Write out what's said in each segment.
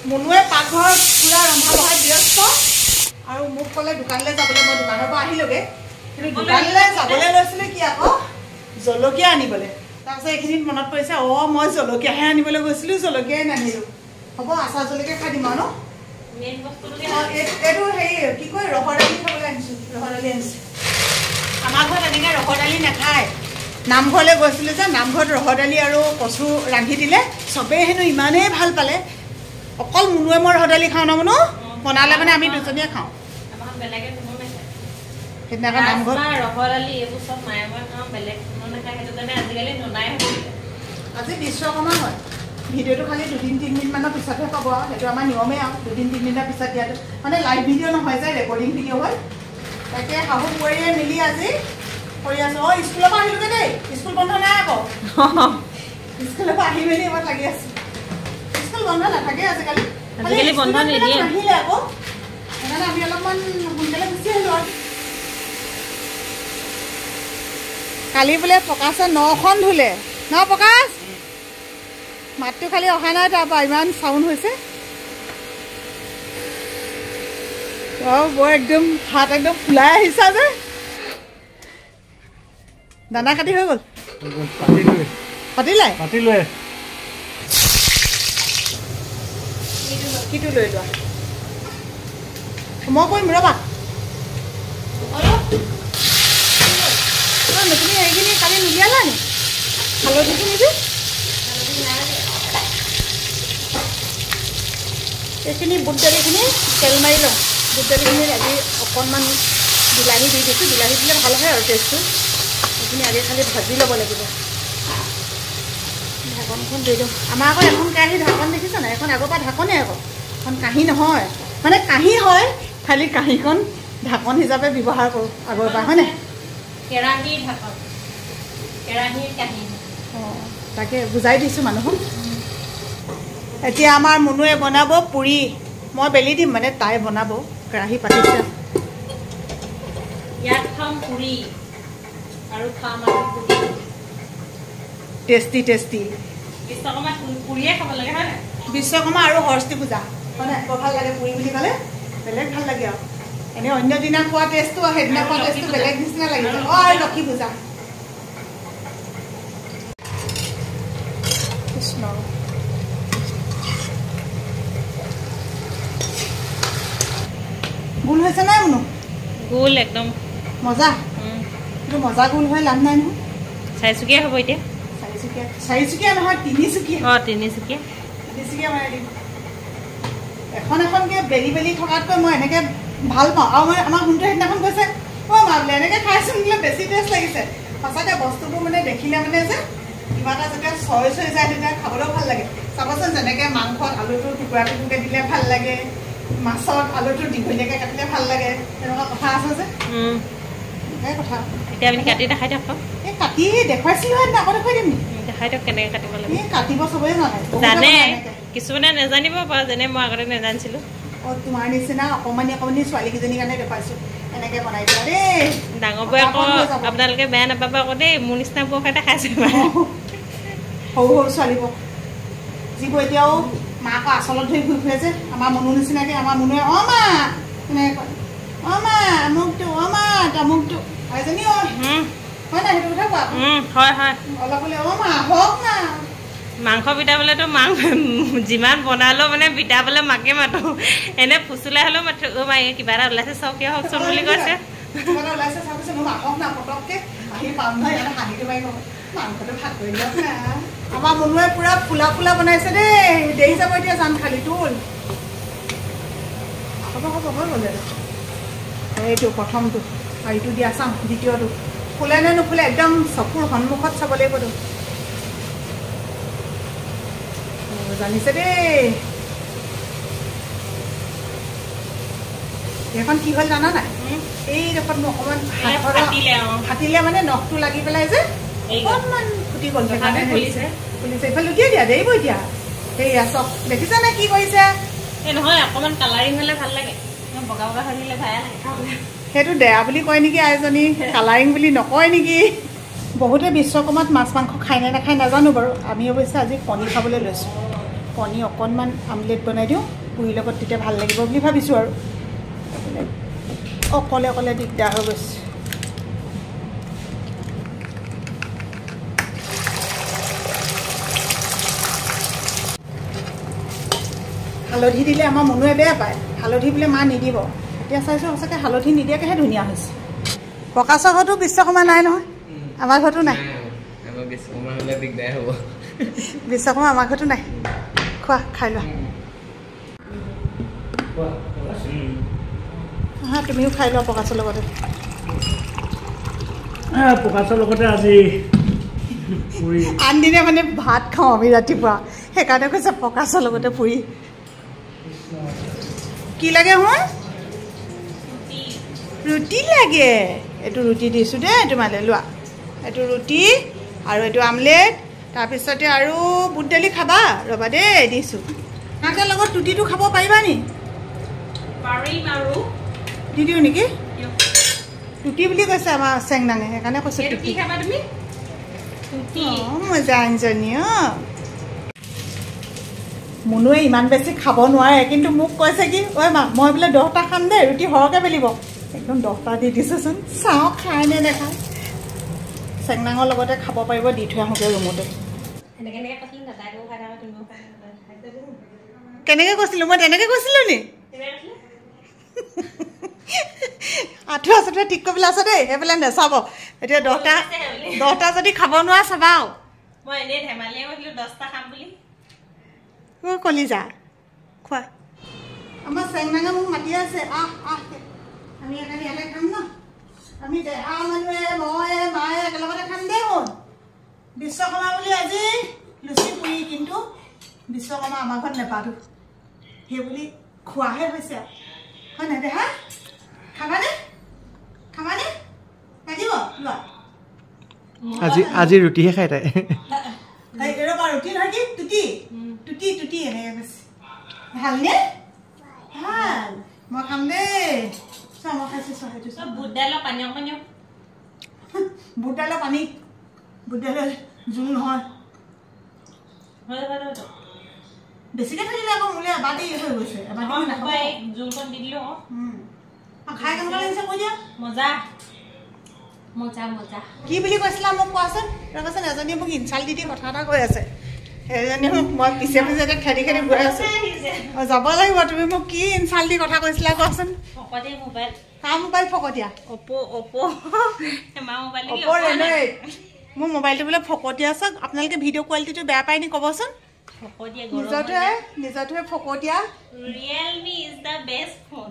মুনুৱে পাকঘৰত পুৰা ৰন্ধা বঢ়াত ব্যস্ত আৰু মোক ক'লে দোকানলৈ যাবলৈ মই দোকানৰ পৰা আহিলোগে কিন্তু দোকানলৈ যাবলৈ লৈছিলে কি আকৌ জলকীয়া আনিবলৈ তাৰপিছত এইখিনিত মনত পৰিছে মই জলকীয়াহে আনিবলৈ গৈছিলোঁ জলকীয়াই নানিলোঁ হ'ব আচাৰ জলকীয়া খাই দিম আৰু মেইন বস্তুটো এইটো হেৰি কি কয় ৰহৰ দালি খাবলৈ আনিছোঁ ৰহৰ দালি আনিছোঁ আমাৰ ঘৰত এনেকৈ ৰহৰ দালি নাখায় নামঘৰলৈ গৈছিলোঁ যে নামঘৰত ৰহৰ দালি আৰু কচু ৰান্ধি দিলে চবেই হেনো ইমানেই ভাল পালে অকল মুনুৱে মই ৰহৰ দালি খাওঁ ন মুনু বনালে মানে আমি দুজনীয়ে খাওঁ আমাৰ বেলেগে কোনো নাখায় সেইদিনাখন নামঘৰত ৰহৰ দালি এইবোৰ চব মায়ে মই খাওঁ বেলেগ কোনো নাখায় সেইটো কাৰণে আজিকালি ননাই আজি বিশ্বকৰ্মা হয় ভিডিঅ'টো খালি 2-3 দিনমানৰ পিছতহে পাব আৰু সেইটো আমাৰ নিয়মেই আৰু 2-3 দিনৰ পিছত দিয়াটো মানে লাইভ ভিডিঅ' নহয় যে ৰেকৰ্ডিং ভিডিঅ' হয় তাকে শাহু বোৱাৰীয়ে মিলি আজি কৰি আছোঁ স্কুলৰ পৰা আহিলোগৈ দেই স্কুল বন্ধ নাই আকৌ স্কুলৰ পৰা আহি মেলি এবাৰ লাগি আছোঁ স্কুল বন্ধ নাথাকে আজিকালি বন্ধ নিদিয়ে নাহিলে আকৌ সেইকাৰণে আমি অলপমান সোনকালে গুচি আহিলোঁ আৰু কালি বোলে প্ৰকাশে 9খন ধুলে ন প্ৰকাশ মাতটো খালি অহা নাই তাৰপৰা ইমান চাউণ্ড হৈছে বৰ একদম হাত একদম ফুলাই আহিছা যে দানা কাটি হৈ গ'ল পাতিলে কিটো লৈ লোৱা মই কৰিম ৰ'বা তুমি এইখিনি কালি নুলিয়ালা নি হালধিখিনি যে এইখিনি বুট দালিখিনি তেল মাৰি লওঁ বুট দালিখিনিত আজি অকণমান বিলাহী দি দিছোঁ বিলাহী দিলে ভাল হয় আৰু টেষ্টটো সেইখিনি আগে খালি ভাজি ল'ব লাগিব ঢাকনখন দি দিওঁ আমাৰ আকৌ এখন কেৰাহী ঢাকন দেখিছ নাই এখন আগৰ পৰা ঢাকনেই আকৌ এখন কাঁহী নহয় মানে কাঁহী হয় খালি কাঁহীখন ঢাকন হিচাপে ব্যৱহাৰ কৰোঁ আগৰ পৰা হয় নাই কেৰাহীৰ ঢাকন কেৰাহীৰ কাঁহী তাকে বুজাই দিছোঁ মানুহক এতিয়া আমাৰ মুনুৱে বনাব পুৰি মই বেলি দিম মানে তাই বনাব কেৰাহী পাতিছে ইয়াত খাম পুৰি আৰু খাম আৰু পুৰি টেষ্টি বিশ্বকৰ্মা পুৰিয়ে খাব লাগে হয় নাই বিশ্বকৰ্মা আৰু সৰস্বতী পূজা হয় নাই বৰ ভাল লাগে পুৰি বুলি ক'লে বেলেগ ভাল লাগে আৰু এনেই অন্য দিনা খোৱা টেষ্টটো সেইদিনা খোৱা টেষ্টটো বেলেগ নিচিনা লাগিছে আৰু লক্ষী পূজা কৃষ্ণ গোল হৈছে নাই মুনু গোল একদম মজা কিন্তু মজা গোল হৈ লাভ নাই নহয় চাৰিচুকীয়া হ'ব এতিয়া চাৰিচুকীয়া নহয় তিনিচুকীয়া তিনিচুকীয়া বনাই দিম এখন এখনকৈ বেলি থকাতকৈ মই এনেকৈ ভাল পাওঁ আৰু মই আমাৰ সোণটো সেইদিনাখন কৈছে মা বোলে এনেকৈ খাইছোঁ বোলে বেছি টেষ্ট লাগিছে সঁচাকৈ বস্তুবোৰ মানে দেখিলে মানে যে কিবা এটা যেতিয়া চইচ হৈ যায় তেতিয়া খাবলৈও ভাল লাগে চাবচোন যেনেকৈ মাংসত আলুটো টুকুৰা টুকুৰকৈ দিলে ভাল লাগে মাছত আলুটো দীঘলীয়াকৈ কাটিলে ভাল লাগে তেনেকুৱা কথা আছে যে সেই কথা এতিয়া আপুনি কাটি দেখাই দিয়ক এই কাটি দেখুৱাইছিলোঁ সেইদিনা আকৌ দেখুৱাই দিম দেখাই দিয়ক কেনেকৈ কাটিব লাগে কাটিব চবেই জানে কিছুমানে নাজানিব পাৰে যেনে মই আগতে নাজানিছিলোঁ তোমাৰ নিচিনা অকণমানি ছোৱালীকেইজনীৰ কাৰণে দেখুৱাইছোঁ এনেকৈ বনাই দিয়া দেই ডাঙৰবোৰে আকৌ আপোনালোকে বেয়া নাপাব আকৌ দেই মোৰ নিচিনা বোৰক এটা খাইছোঁ সৰু ছোৱালীবোৰ যিবোৰ এতিয়াও মাকৰ আচলত ধৰি ঘূৰি ফুৰে যে আমাৰ মনুৰ নিচিনাকৈ আমাৰ মনুৱে মা এনেকৈ কয় মা আমুকটো মা তামুকটো এজনী হয় নাই সেইটো কথা কোৱা হয় অলপ বোলে মা হওক না মাংস বিটাবলেতো যিমান বনালেও মানে বিটাবলৈ মাকে মাতো এনে ফুচুলাই হ'লেও মাতো মা কিবা এটা ওলাইছে চাওক কিয় হওকচোন বুলি কৈছে আমাৰ মনুৱে পুৰা ফুলা বনাইছে দেই দেৰি যাব এতিয়া যাম খালি তোল হ'ব হৈ গ'লে এইটো প্ৰথমটো আৰু ইটো দিয়া চাম দ্বিতীয়টো ফুলে নে নুফুলে একদম চকুৰ সন্মুখত চাব লাগিবতো জানিছে দেই এইখন কি হ'ল জানা নাই এইডোখৰত মোৰ অকণমান ফাটিলে মানে নখটো লাগি পেলাই যে অকণমান ফুটি গ'ল সেইকাৰণে ফুলিছে এইফালে লুটিয়াই দিয়া দেৰিব এতিয়া সেয়া চক দেখিছা নে কি কৰিছে নহয় অকণমান কালাৰিং হ'লে ভাল লাগে বগা হৈ দিলে ভায়া লাগে খাবলৈ সেইটো দেয়া বুলি কয় নেকি আইজনী কালাৰিং বুলি নকয় নেকি বহুতে বিশ্বকৰ্মাত মাছ মাংস খাই নে নাখায় নাজানো বাৰু আমি অৱশ্যে আজি কণী খাবলৈ লৈছোঁ কণী অকণমান আমলেট বনাই দিওঁ পুৰিৰ লগত, তেতিয়া ভাল লাগিব বুলি ভাবিছোঁ আৰু অকলে অকলে দিগদাৰ হৈ গৈছে। হালধি দিলে আমাৰ মনুৱে বেয়া পায়, হালধি বোলে মা নিদিব। এতিয়া চাইছোঁ সঁচাকৈ হালধি নিদিয়াকৈহে ধুনীয়া হৈছে। প্ৰকাশৰ ঘৰতো বিশ্বকৰ্মা নাই নহয়, আমাৰ ঘৰতো নাই। বিশ্বকৰ্মা আমাৰ ঘৰতো নাই। খোৱা, খাই লোৱা। হা তুমিও খাই লোৱা প্ৰকাশৰ লগতে। প্ৰকাশৰ লগতে আজি আনদিনে মানে ভাত খাওঁ আমি ৰাতিপুৱা, সেইকাৰণে কৈছে প্ৰকাশৰ লগতে পুৰি। কি লাগে শুন? ৰুটি লাগে। এইটো ৰুটি দিছোঁ দেই তোমালৈ, লোৱা। এইটো ৰুটি আৰু এইটো আমলেট, তাৰপিছতে আৰু বুট দালি খাবা, ৰ'বা দেই দিছোঁ। তাকে লগত ৰুটিটো খাব পাৰিবা নি? দি দিওঁ নেকি? ৰুটি বুলি কৈছে আমাৰ চেংনাঙে, সেইকাৰণে কৈছোঁ ৰুটি। মজা আঞ্জনী অ'। মুনুৱে ইমান বেছি খাব নোৱাৰে, কিন্তু মোক কৈছে কি ঐ মা মই বোলে 10টা খাম দেই, ৰুটি সৰহকৈ বেলিব। একদম 10টা দি দিছোঁচোন, চাওঁ খাই নে নেখায়। চেংনাঙৰ লগতে খাব পাৰিব, দি থৈ আহোঁগৈ ৰুমতে। কেনেকৈ কৈছিলোঁ মই? তেনেকৈ কৈছিলোঁ নি? আঁঠুৱা চাঠুৱা ঠিক কৰিবলৈ আছে দেই, সেইফালে নেচাব। এতিয়া 10টা যদি খাব নোৱাৰা চাবা আৰু। মই এনেই ধেমালিয়ে কৈছিলোঁ 10টা খাম বুলি। কলিজা খোৱা। আমাৰ চেংনাঙে মোক মাতি আছে, আহ আহ আমি ইয়াতে খাম ন। আমি দেহা মানুহে মই মায়ে একেলগতে খাম দেই। শুন, বিশ্বকৰ্মা বুলি আজি লুচি পুৰি, কিন্তু বিশ্বকৰ্মা আমাৰ ঘৰত নেপাতো, সেই বুলি খোৱাহে হৈছে আৰু। হয় নাই দেহা? খাবানে? খাবানে? লাগিব লোৱা। আজি ৰুটিহে খাই তাই। ৰ'বা, ৰুটি নহয় কি টুটি টুটি টুটি এনেকৈ কৈছে। ভালনে? ভাল, মই খাম দেই। চোৱা মই খাইছোঁ, চোৱা সেইটো চোৱা। বুট দাইলৰ পানী অকণি, বুট দাইলৰ পানী, বুট দাইলৰ জোল নহয়। বেছিকৈ থাকিলে আকৌ মোলৈ এবাৰ দি হৈ গৈছে। জোলকণ দি দিলোঁ। খাই কেনেকুৱা লাগিছে কৈ দিয়া। মজা মজা মজা। কি বুলি কৈছিলা মোক কোৱাচোন? ৰ'বাচোন, এজনীয়ে মোক ইনচাল্ট দি কথা এটা কৈ আছে। সেইজনীয়ে মোক মই পিছে পিছে খেদি খেদি গৈ আছোঁ। যাব লাগিব, তুমি মোক কি ইনচাল্ট দি কথা কৈছিলা কোৱাচোন? মোবাইল কাৰ মোবাইল ফকটীয়া? অপ'ৰ ৰেন'ৱেট। মোৰ মোবাইলটো বোলে ফকটীয়া আছে। আপোনালোকে ভিডিঅ' কোৱালিটিটো বেয়া পায় নি ক'বচোন? নিজৰটোৱে ফকটীয়া। Realme is the best phone.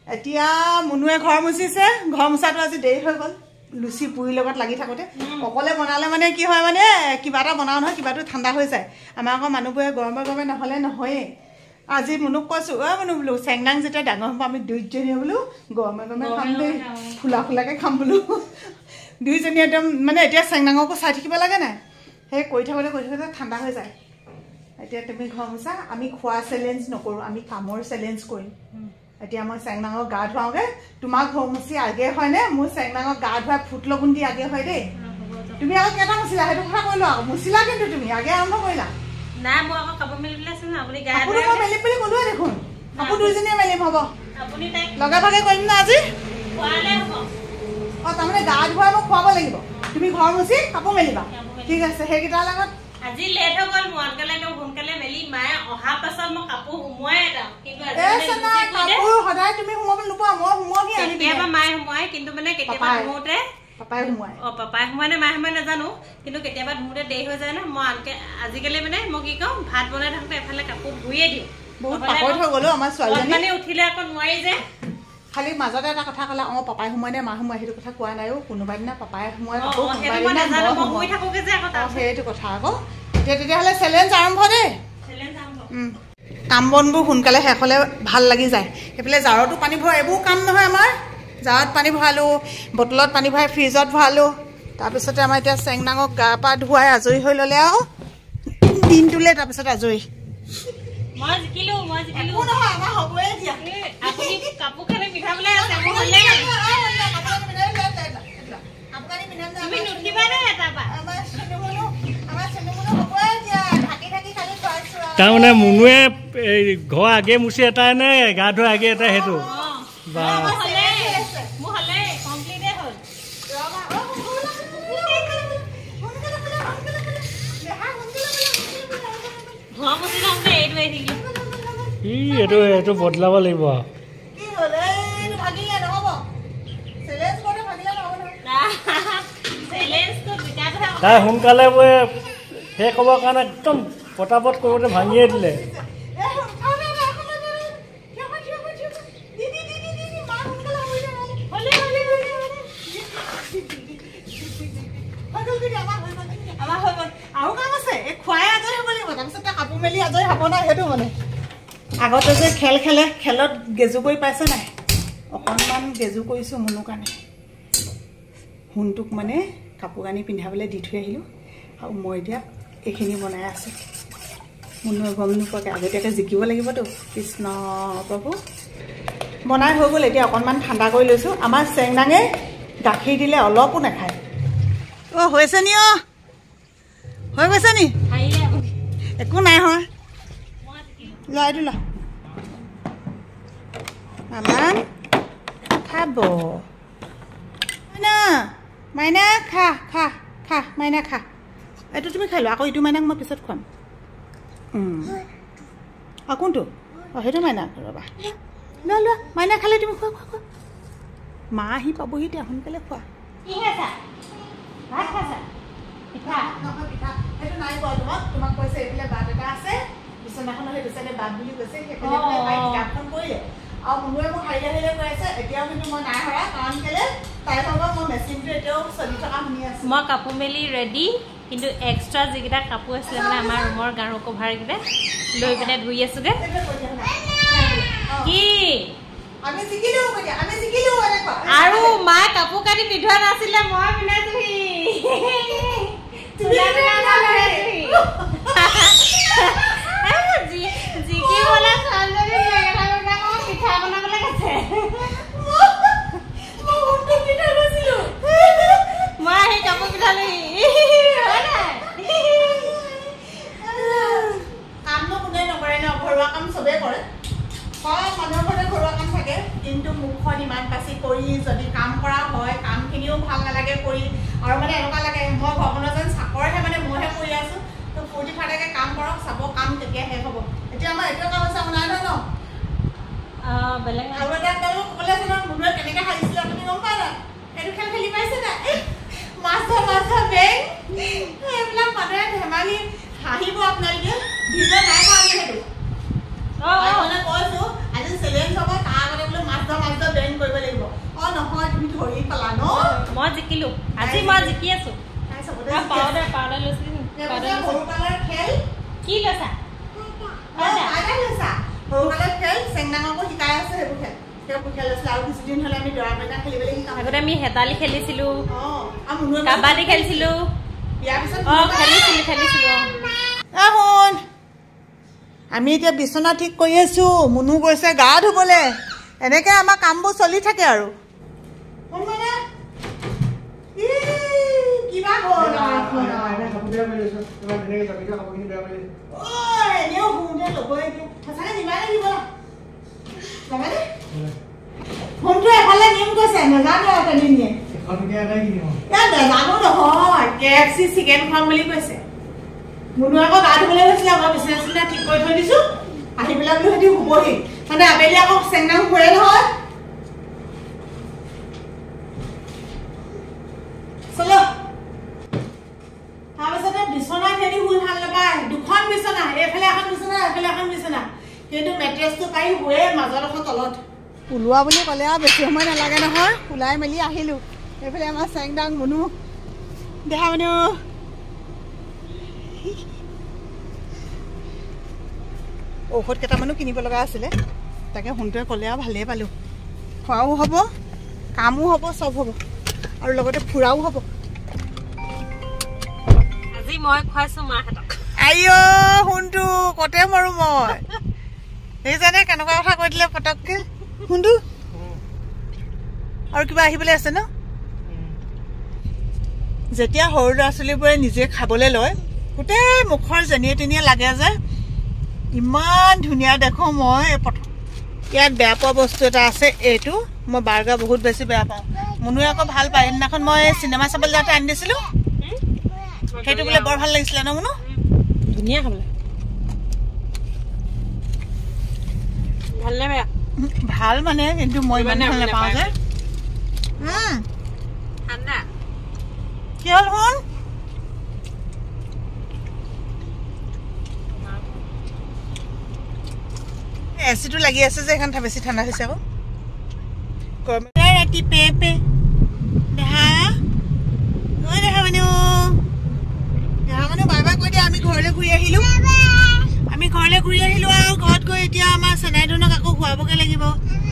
এতিয়া মুনুৱে ঘৰ মুচিছে, ঘৰ মুচাটো আজি দেৰি হৈ গ'ল লুচি পুৰিৰ লগত লাগি থাকোঁতে। অকলে বনালে মানে কি হয়, মানে কিবা এটা বনাওঁ নহয় কিবাটো ঠাণ্ডা হৈ যায়। আমাৰ আকৌ মানুহবোৰে গৰমে গৰমে নহ'লে নহয়েই। আজি মুনুক কৈছোঁ, মুনু বোলো চেংনাং যেতিয়া ডাঙৰ হ'ব আমি দুইজনীয়ে বোলো গৰমে গৰমে খাম দেই, ফুলা ফুলাকৈ খাম বোলো। দুইজনীয়ে একদম মানে এতিয়া চেংনাঙকো চাই থাকিব লাগে নাই, সেই কৰি থাকোঁতে ঠাণ্ডা হৈ যায়। এতিয়া তুমি ঘৰ মুচা, আমি খোৱা চেলেঞ্জ নকৰোঁ, আমি কামৰ চেলেঞ্জ কৰিম। এতিয়া মই চেংনাঙক গা ধুৱাওঁগৈ, তোমাৰ ঘৰ মুচি আগে হয়নে? মোৰ চেংনাঙক গা ধুৱাই ফুট লগুণ দি আগে হয় দেই। তুমি আকৌ কেইটা মুচিলা সেইটো কথা কৈ লোৱা আকৌ। মুচিলা কিন্তু তুমি আগে আৰম্ভ কৰিলা। নাই মই আকৌ কাপোৰ মেলিবলৈ আছে ন। আপুনি গা কাপোৰ মই মেলিম বুলি ক'লোৱে দেখোন। কাপোৰ দুইজনীয়ে মেলিম হ'ব। আপুনি তাইক লগে ভাগে কৰিম না আজি? খোৱালে হ'ব। অঁ তাৰমানে গা ধুৱাই মই খুৱাব লাগিব, তুমি ঘৰ মুচি কাপোৰ মেলিবা। ঠিক আছে, সেইকেইটাৰ লগত আজি লেট হৈ গ'ল। মই সোনকালে মেলি মায়ে অহাৰ পাছত মই কাপোৰ সোমোৱাই এটা, কিন্তু কাপোৰ সদায় তুমি সোমাবলৈ নোপোৱা, মই সোমোৱা কি আনি কেতিয়াবা মায়ে সোমোৱাই, কিন্তু মানে কেতিয়াবা ধুওঁতে পাপাই সোমোৱাই। পাপাই সোমাই নে মায়ে সোমাই নাজানো, কিন্তু কেতিয়াবা ধুওঁতে দেৰি হৈ যায় ন। মই আজিকালি মানে মই কি কওঁ, ভাত বনাই থাকোঁতে এফালে কাপোৰ ধুয়ে দিওঁ। বহুত পাকৈত হৈ গ'লো আমাৰ ছোৱালীজনী। উঠিলে আকৌ নোৱাৰি যে। খালি মাজতে এটা কথা ক'লা, পাপাই সোমাই নে মা সোমাই, সেইটো কথা কোৱা নাই। কোনোবা দিনা পাপাই সোমাই সেইটো কথা আকৌ। তেতিয়াহ'লে চেলেঞ্জ আৰম্ভ দেই। কাম বনবোৰ সোনকালে শেষ হ'লে ভাল লাগি যায়। সেইফালে জাৰতো পানী ভৰা, এইবোৰ কাম নহয় আমাৰ। জাৰত পানী ভৰালোঁ, বটলত পানী ভৰাই ফ্ৰিজত ভৰালোঁ। তাৰপিছতে আমাৰ এতিয়া চেংনাঙক গা পা ধুৱাই আজৰি হৈ ল'লে আৰু দিনটোলৈ, তাৰপিছত আজৰি। মই জিকিলোঁ। আমাৰ হ'বই দিয়া। আপুনি কাপোৰ খালি পিন্ধাবলৈ আছে। তুমি নুঠিবা দেই তাৰপৰা। আমাৰ চেনুমনো হ'বই দিয়া। ঢাকি ঢাকি খালি থোৱাইছোঁ আৰু। তাৰমানে মুনুৱে ঘৰ আগে মুচি এটা নে গা ধোৱা আগে এটা সেইটো বা এইটো বদলাব লাগিব তাই সোনকালে শেষ হ'বৰ কাৰণে একদম পটাপট কৰোঁতে ভাঙিয়ে দিলে আগতে যে খেল খেলে খেলত গেজু কৰি পাইছে নাই অকণমান গেজু কৰিছোঁ মুনুৰ কাৰণে সোণটোক মানে কাপোৰ কানি পিন্ধাবলৈ দি থৈ আহিলোঁ আৰু মই এতিয়া এইখিনি বনাই আছোঁ মুনুৱে গম নোপোৱাকৈ আগতীয়াকৈ জিকিব লাগিবতো কৃষ্ণ প্ৰভু বনাই হৈ গ'ল এতিয়া অকণমান ঠাণ্ডা কৰি লৈছোঁ আমাৰ চেংদাঙে গাখীৰ দিলে অলপো নাখায় অ' হৈছে নি অ' হৈ গৈছে নি একো নাই হয় লোৱা এইটো লোৱা মামান খাব মাইনা মাইনা খা খা খা মাইনা খা এইটো তুমি খাই লোৱা আকৌ ইটো মাইনাক মই পিছত খুৱাম অঁ কোনটো অঁ সেইটো মাইনা ৰ'বা লোৱা লোৱা মাইনা খালে তুমি খোৱা খোৱা খোৱা মা আহি পাবহি এতিয়া সোনকালে খোৱা সেইটো নাই কোৱা তোমাক কৈছে এইফালে বাট এটা আছে বিচনাখনৰ সেইটো চাইডে বাট বুলি কৈছে সেইফালে কিতাপখন কৰিলে আৰু মুনুৱে মোক হাৰিলে হাৰিলে কৈ আছে এতিয়াও কিন্তু মই নাই হৰা কাৰণ কেলে তাই ভাগৰ মই মেচিনটো এতিয়াও চলি থকা শুনি আছোঁ মই কাপোৰ মেলি ৰেডি কিন্তু এক্সট্ৰা যিকেইটা কাপোৰ আছিলে মানে আমাৰ ৰুমৰ গাৰু কভাৰকেইটা লৈ পিনে ধুই আছোগে কি আৰু মায়ে কাপোৰ কানি পিন্ধোৱা নাছিলে মই পিন্ধাইছোহি জিকিবলৈ ছোৱালীজনী পিঠা বনাবলৈ গৈছে মই আহি কাপোৰ পিন্ধালোহি কামনো কোনে নকৰে ন ঘৰুৱা কাম চবেই কৰে মানুহৰ ঘৰতে ঘৰুৱা কাম থাকে কিন্তু মুখখন ইমান পাচি কৰি যদি কাম কৰা হয় কামখিনিও ভাল নালাগে কৰি আৰু মানে এনেকুৱা লাগে মই ঘৰখনৰ যেন চাকৰহে মানে মইহে কৰি আছোঁ তো ফূৰ্তি ফাৰ্তাকৈ কাম কৰক চাব কাম কেতিয়া শেষ হ'ব এতিয়া আমাৰ এইটো কাম আছে আপোনাৰ নহয় ন বেলেগ আৰু এটা তেওঁলোক ক'লে আছে ন মুনুৱে কেনেকৈ হাৰিছিলে আপুনি গম পায় নাই এইটো খেল খেলি পাইছে নাই মাছ বেং এইবিলাক মানুহে ধেমালি হাঁহিব আপোনালোকে ভিডিঅ' নাই কাৰণে সেইটো মানে কৈছোঁ আজি চেলেঞ্জ হ'ব তাৰ আগতে বোলে মাছ বেং কৰিব লাগিব অঁ নহয় তুমি ধৰি পালা ন মই জিকিলো আজি মই জিকি আছো পাউডাৰ লৈছিলো সৰু কালৰ খেল কি লৈছা সৰু কালৰ খেল চেংদাঙকো শিকাই আছে সেইবোৰ খেল সেইবোৰ খেল আছিলে আৰু কিছুদিন হ'লে আমি দৰা বেটা খেলিবলৈ শিকাম আগতে আমি হেতালি খেলিছিলো কাবাডী খেলিছিলো বিয়াৰ পিছত খেলিছিলো শুন আমি এতিয়া বিচনা ঠিক কৰি আছোঁ মুনু গৈছে গা ধুবলৈ এনেকৈ আমাৰ কামবোৰ চলি থাকে আৰু কিবা ফোনটো এফালে নিম কৈছে নাজানো নাজানো নহয় KFC চিকেন খুৱাম বুলি কৈছে মুনু আকৌ গা ধুবলৈ গৈছিলে মই বিচনা ঠিক কৰি থৈ দিছোঁ আহি পেলাই বোলো সিহঁতি শুবহি মানে আবেলি আকৌ চেংদাং ফুৰে নহয় চলো তাৰপিছতে বিচনা খেলি শুই ভাল নাপায় দুখন বিচনা এইফালে এখন বিচনা এইফালে এখন বিচনা কিন্তু মেট্ৰেছটো পাৰি শুৱে মাজৰডোখৰ তলত ওলোৱা বুলি ক'লে আৰু বেছি সময় নালাগে নহয় ওলাই মেলি আহিলোঁ এইফালে আমাৰ চেংদাং মুনু দেখা মানুহ ঔষধ কেইটামানো কিনিব লগা আছিলে তাকে সোনটোৱে ক'লে আৰু ভালেই পালোঁ খোৱাও হ'ব কামো হ'ব চব হ'ব আৰু লগতে ফুৰাও হ'ব আজি মই খুৱাইছো মাহঁতক আইঅ সোনটো কতে মাৰো মই সেইজানে কেনেকুৱা কথা কৈ দিলে পটককৈ সোনটো আৰু কিবা আহিবলৈ আছে ন যেতিয়া সৰু ল'ৰা ছোৱালীবোৰে নিজে খাবলৈ লয় গোটেই মুখৰ যেনিয়ে তেনিয়ে লাগে যে ইমান ধুনীয়া দেখো মই ইয়াত বেয়া পোৱা বস্তু এটা আছে এইটো মই বাৰ্গাৰ বহুত বেছি বেয়া পাওঁ মুনুৱে আকৌ ভাল পায় সেইদিনাখন মই চিনেমা চাবলৈ যাওঁতে আনি দিছিলোঁ সেইটো বোলে বৰ ভাল লাগিছিলে ন মুনু ধুনীয়া খাবলৈ ভাল নে বেয়া ভাল মানে কিন্তু মই ইমান ভাল নাপাওঁ যে ঠাণ্ডা কি হ'ল শুন এচিটো লাগি আছে যে এখন বেছি ঠাণ্ডা হৈছে আকৌ ৰাতি পে পে দেহা ঐ দেহা মানুহ বাই বাই কৈ দিয়া আমি ঘৰলৈ ঘূৰি আহিলোঁ আৰু ঘৰত গৈ এতিয়া আমাৰ চেনাইদনক আকৌ খুৱাবগৈ লাগিব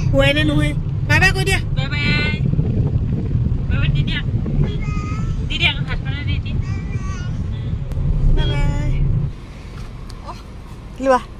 খুৱাই নে নহয় বাই বাই কৈ দিয়া লোৱা